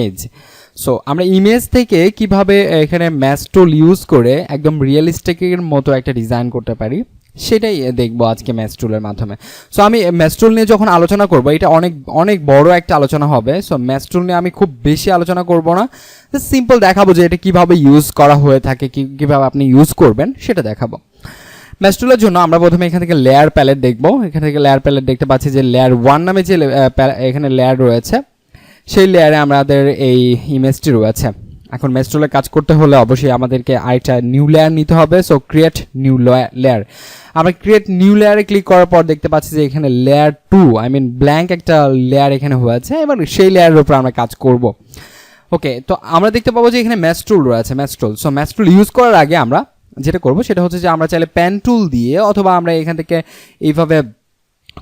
Image. So আমরা image থেকে কিভাবে এখানে ম্যাচ টুল ইউজ করে একদম রিয়েলিস্টিকের মতো একটা ডিজাইন করতে পারি সেটাই দেখবো আজকে ম্যাচ টুলের মাধ্যমে। সো আমি ম্যাচ টুল নিয়ে যখন আলোচনা করব, এটা অনেক অনেক বড় একটা আলোচনা হবে। সো ম্যাচ টুল নিয়ে আমি খুব বেশি আলোচনা করব না, সিম্পল দেখাবো যে এটা কিভাবে ইউজ করা হয়ে থাকে, কিভাবে আপনি ইউজ করবেন সেটা দেখাবো। ম্যাচ টুলের জন্য আমরা প্রথমে এখান থেকে লেয়ার প্যালেট দেখব। এখান থেকে লেয়ার প্যালেট দেখতে পাচ্ছি যে লেয়ার 1 নামে যে এখানে লেয়ার রয়েছে, সেই লেয়ারে আমাদের এই ইমেজটি রয়েছে। এখন ম্যাচ টুলে কাজ করতে হলে অবশ্যই আমাদেরকে আরেকটা নিউ লেয়ার নিতে হবে। সো ক্রিয়েট নিউ লেয়ার, আমরা ক্রিয়েট নিউ লেয়ারে ক্লিক করার পর দেখতে পাচ্ছি যে এখানে লেয়ার 2 ব্ল্যাঙ্ক একটা লেয়ার এখানে হয়েছে, এবার সেই লেয়ারের উপর আমরা কাজ করব। ওকে, তো আমরা দেখতে পাবো যে এখানে ম্যাচ টুল রয়েছে, ম্যাচ টুল। সো ম্যাচ টুল ইউজ করার আগে আমরা যেটা করব সেটা হচ্ছে যে আমরা চাইলে পেন টুল দিয়ে অথবা আমরা এখান থেকে এইভাবে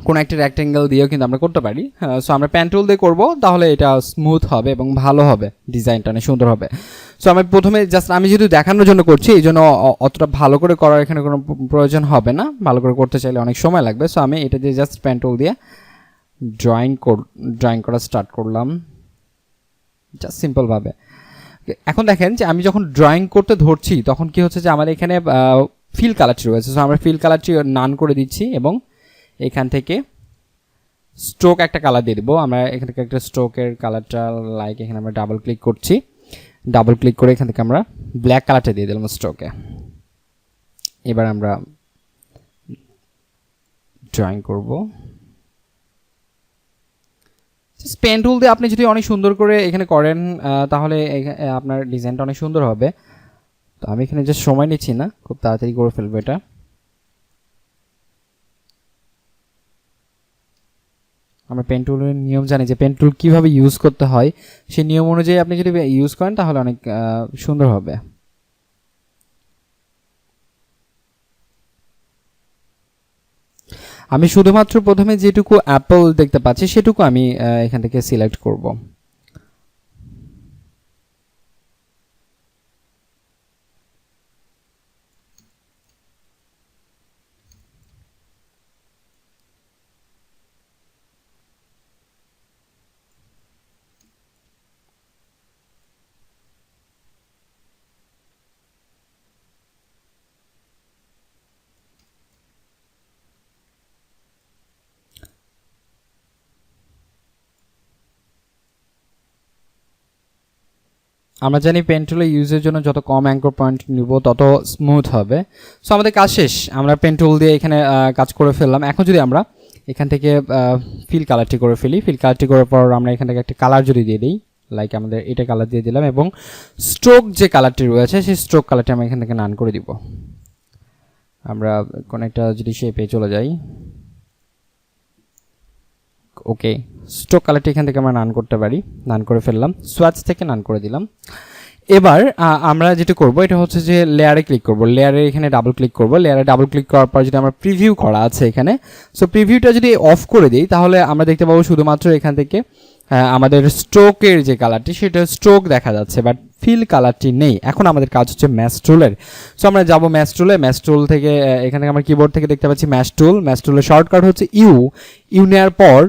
কোনো একটা রেক্ট্যাঙ্গেল দিয়েও কিন্তু আমরা করতে পারি। সো আমরা পেন টুল দিয়ে করবো, তাহলে এটা স্মুথ হবে এবং ভালো হবে, ডিজাইনটা অনেক সুন্দর হবে। সো আমি প্রথমে জাস্ট আমি যেহেতু দেখানোর জন্য করছি, এই জন্য অতটা ভালো করে করার এখানে কোনো প্রয়োজন হবে না, ভালো করে করতে চাইলে অনেক সময় লাগবে। সো আমি এটা দিয়ে জাস্ট পেন টুল দিয়ে ড্রয়িং করা স্টার্ট করলাম জাস্ট সিম্পলভাবে। এখন দেখেন যে আমি যখন ড্রয়িং করতে ধরছি তখন কি হচ্ছে যে আমার এখানে ফিল কালারটি রয়েছে। সো আমরা ফিল কালারটি নান করে দিচ্ছি এবং এখান থেকে স্ট্রোক একটা কালার দিয়ে দেবো। আমরা এখান থেকে একটা স্ট্রোকের কালারটা লাইক এখানে আমরা ডাবল ক্লিক করছি, ডাবল ক্লিক করে এখান থেকে আমরা ব্ল্যাক কালারটা দিয়ে দিলাম স্ট্রোকে। এবার আমরা ড্রয়িং করব। পেন টুল দিয়ে আপনি যদি অনেক সুন্দর করে এখানে করেন তাহলে আপনার ডিজাইনটা অনেক সুন্দর হবে। তো আমি এখানে যে সময় নিচ্ছি না, খুব তাড়াতাড়ি করে ফেলবো এটা। আমরা পেন টুলের নিয়ম জানি যে পেন টুল কীভাবে ইউজ করতে হয়, সেই নিয়ম অনুযায়ী আপনি যদি ইউজ করেন তাহলে অনেক সুন্দর হবে। আমি শুধুমাত্র প্রথমে যেটুকু অ্যাপল দেখতে পাচ্ছি সেটুকু আমি এখান থেকে সিলেক্ট করব। আমরা জানি পেন টুলে ইউজের জন্য যত কম অ্যাঙ্কর পয়েন্ট নিব তত স্মুথ হবে। সো আমাদের কাজ শেষ, আমরা পেন টুল দিয়ে এখানে কাজ করে ফেললাম। এখন যদি আমরা এখান থেকে ফিল কালারটি করে ফেলি, ফিল কালারটি করার পর আমরা এখান থেকে একটা কালার যদি দিয়ে দিই, লাইক আমাদের এটা কালার দিয়ে দিলাম এবং স্ট্রোক যে কালারটি রয়েছে সেই স্ট্রোক কালারটি আমরা এখান থেকে নান করে দিব। আমরা কোনো একটা যদি শেপে চলে যাই, ওকে, স্ট্রোক কালারটি এখান থেকে আমরা নান করতে পারি, নান করে ফেললাম, সোয়াচ থেকে নান করে দিলাম। এবার আমরা যেটা করব এটা হচ্ছে যে লেয়ারে ক্লিক করব, লেয়ারে এখানে ডাবল ক্লিক করব। লেয়ারে ডাবল ক্লিক করার পর যদি আমরা প্রিভিউ করা আছে এখানে, সো প্রিভিউটা যদি অফ করে দিই তাহলে আমরা দেখতে পাবো শুধুমাত্র এখান থেকে আমাদের স্ট্রোকের যে কালারটি সেটা স্ট্রোক দেখা যাচ্ছে, বাট ফিল কালারটি নেই। এখন আমাদের কাজ হচ্ছে ম্যাচ টুলের। সো আমরা যাব ম্যাচ টুলে, ম্যাচ টুল থেকে এখান থেকে আমরা কিবোর্ড থেকে দেখতে পাচ্ছি ম্যাচ টুল। ম্যাচ টুলের শর্টকাট হচ্ছে ইউ নেওয়ার পর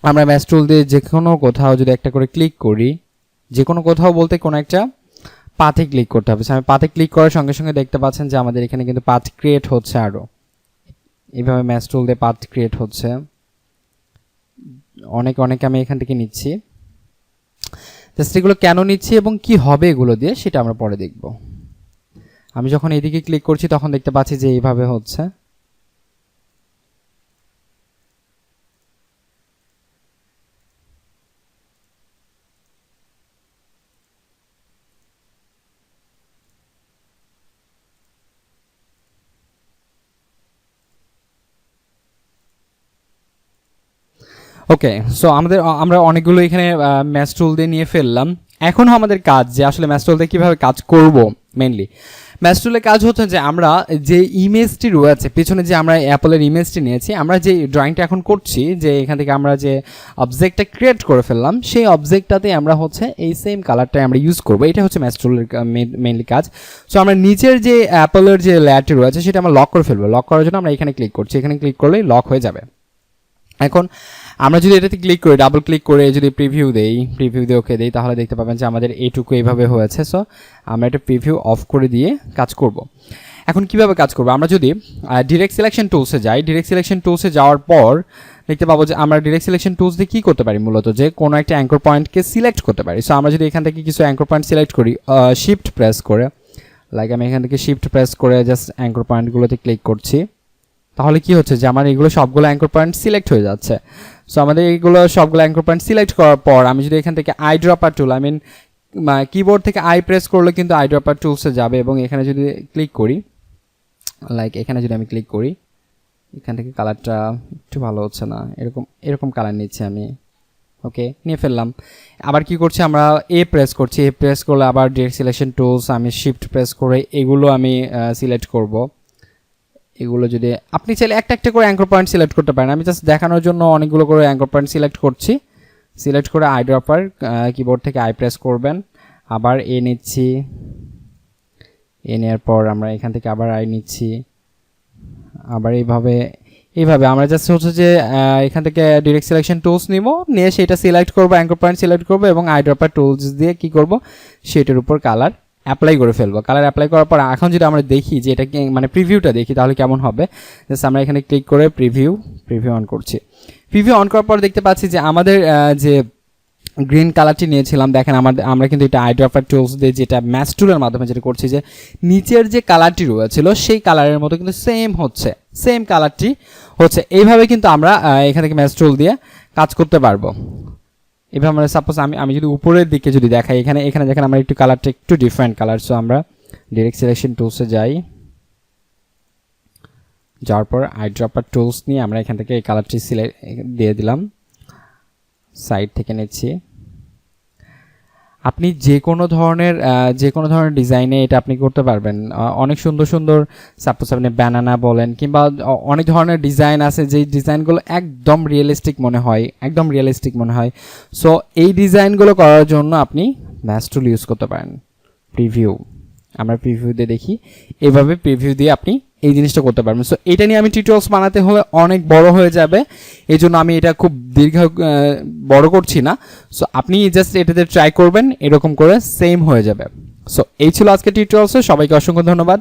আমরা ম্যাচ টুল দিয়ে যে কোনো কোথাও যদি একটা করে ক্লিক করি, যে কোনো কোথাও বলতে কোনো একটা পাথে ক্লিক করতে হবে। আমি পাথে ক্লিক করার সঙ্গে সঙ্গে দেখতে পাচ্ছেন যে আমাদের এখানে কিন্তু পাথ ক্রিয়েট হচ্ছে, আরও এইভাবে ম্যাচ টুল দিয়ে পাথ ক্রিয়েট হচ্ছে। অনেক আমি এখান থেকে নিচ্ছি, জাস্ট এগুলো কেন নিচ্ছি এবং কি হবে এগুলো দিয়ে সেটা আমরা পরে দেখব। আমি যখন এইদিকে ক্লিক করছি তখন দেখতে পাচ্ছি যে এইভাবে হচ্ছে। ওকে, সো আমরা অনেকগুলো এখানে ম্যাচ টুল দিয়ে নিয়ে ফেললাম। এখনও আমাদের কাজ যে আসলে ম্যাচ টুল দিয়ে কীভাবে কাজ করব। মেনলি ম্যাচ টুলের কাজ হচ্ছে যে আমরা যে ইমেজটি রয়েছে পেছনে, যে আমরা অ্যাপলের ইমেজটি নিয়েছি, আমরা যে ড্রয়িংটা এখন করছি, যে এখান থেকে আমরা যে অবজেক্টটা ক্রিয়েট করে ফেললাম সেই অবজেক্টটাতে আমরা হচ্ছে এই সেম কালারটাই আমরা ইউজ করবো। এটা হচ্ছে ম্যাচ টুলের মেনলি কাজ। সো আমরা নিচের যে অ্যাপলের যে লেয়ারটি রয়েছে সেটা আমরা লক করে ফেলবো। লক করার জন্য আমরা এখানে ক্লিক করছি, এখানে ক্লিক করলেই লক হয়ে যাবে। এখন আমরা যদি এটাতে ক্লিক করি, ডাবল ক্লিক করে যদি প্রিভিউ দিয়ে ওকে দেই, তাহলে দেখতে পাবেন যে আমাদের এইটুকু এইভাবে হয়েছে। সো আমরা এটা প্রিভিউ অফ করে দিয়ে কাজ করব। এখন কিভাবে কাজ করব, আমরা যদি ডিরেক্ট সিলেকশন টুলসে যাই, ডিরেক্ট সিলেকশন টুলসে যাওয়ার পর দেখতে পাবো যে আমরা ডিরেক্ট সিলেকশন টুলস দিয়ে কী করতে পারি, মূলত যে কোনো একটা অ্যাঙ্কর পয়েন্টকে সিলেক্ট করতে পারি। সো আমরা যদি এখান থেকে কিছু অ্যাঙ্কর পয়েন্ট সিলেক্ট করি শিফট প্রেস করে, লাইক আমি এখান থেকে শিফট প্রেস করে জাস্ট অ্যাঙ্কর পয়েন্টগুলোতে ক্লিক করছি, তাহলে কি হচ্ছে যে আমার এগুলো সবগুলো অ্যাঙ্কর পয়েন্ট সিলেক্ট হয়ে যাচ্ছে। সো আমাদের এইগুলো সবগুলো অ্যাঙ্কর পয়েন্ট সিলেক্ট করার পর আমি যদি এখান থেকে eyedropper tool, I mean keyboard থেকে আই প্রেস করলে কিন্তু আই ড্রপার টুলসে যাবে, এবং এখানে যদি ক্লিক করি, লাইক এখানে যদি আমি ক্লিক করি, এখান থেকে কালারটা একটু ভালো হচ্ছে না, এরকম কালার নিচ্ছি আমি, ওকে নিয়ে ফেললাম। আবার কি করছি, আমরা এ প্রেস করছি, এ প্রেস করলে আবার ডিরেক্ট সিলেকশন টুলস আমি শিফট প্রেস করে এগুলো আমি সিলেক্ট করব। এগুলো যদি আপনি চাইলে একটা একটা করে অ্যাঙ্কর পয়েন্ট সিলেক্ট করতে পারেন, আমি জাস্ট দেখানোর জন্য অনেকগুলো করে অ্যাঙ্কর পয়েন্ট সিলেক্ট করছি। সিলেক্ট করে আই ড্রপার কিবোর্ড থেকে আই প্রেস করবেন, আবার এ নিচ্ছি, এ নেওয়ার পর আমরা এখান থেকে আবার আই নিচ্ছি, আবার এইভাবে আমরা জাস্ট হচ্ছে যে এখান থেকে ডিরেক্ট সিলেকশন টুলস নিব, নিয়ে সেটা সিলেক্ট করবো, অ্যাঙ্কর পয়েন্ট সিলেক্ট করবো, এবং আই ড্রপার টুলস দিয়ে কি করব, সেটার উপর কালার অ্যাপ্লাই করে ফেলবো। কালার অ্যাপ্লাই করার পর এখন যদি আমরা দেখি যে এটা মানে প্রিভিউটা দেখি, তাহলে কেমন হবে, জাস্ট আমরা এখানে ক্লিক করে প্রিভিউ অন করছি। প্রিভিউ অন করার পর দেখতে পাচ্ছি যে আমাদের যে গ্রিন কালারটি নিয়েছিলাম, দেখেন আমরা কিন্তু এটা আই ড্রপার টুলস দিয়ে যেটা ম্যাচ টুলের মাধ্যমে যেটা করছি, যে নিচের যে কালারটি রয়েছিল সেই কালারের মতো কিন্তু সেম কালারটি হচ্ছে। এইভাবে কিন্তু আমরা এখান থেকে ম্যাচ টুল দিয়ে কাজ করতে পারবো। এভাবে আমরা সাপোজ আমি যদি উপরের দিকে যদি দেখাই, এখানে দেখেন আমার একটু কালারটা একটু ডিফারেন্ট কালার। সো আমরা ডিরেক্ট সিলেকশন টুলসে যাওয়ার পর আই ড্রপার টুলস নিয়ে আমরা এখান থেকে এই কালারটি সিলেক্ট দিয়ে দিলাম, সাইড থেকে নিচ্ছি। আপনি যে কোনো ধরনের ডিজাইনে এটা আপনি করতে পারবেন, অনেক সুন্দর সাপোজ আপনি ব্যানানা বলেন, কিংবা অনেক ধরনের ডিজাইন আছে যেই ডিজাইনগুলো একদম রিয়েলিস্টিক মনে হয়। সো এই ডিজাইনগুলো করার জন্য আপনি ম্যাচ টুল ইউজ করতে পারেন। আমরা প্রিভিউ দিয়ে দেখি, এভাবে প্রিভিউ দিয়ে আপনি এই জিনিসটা করতে পারবেন। সো এটা নিয়ে আমি টিউটোরিয়ালস বানাতে হলে অনেক বড় হয়ে যাবে, এই জন্য আমি এটা খুব বড় করছি না। সো আপনি জাস্ট এটাতে ট্রাই করবেন, এরকম করে সেম হয়ে যাবে। সো এই ছিল আজকে টিউটোরিয়ালস, সবাইকে অসংখ্য ধন্যবাদ।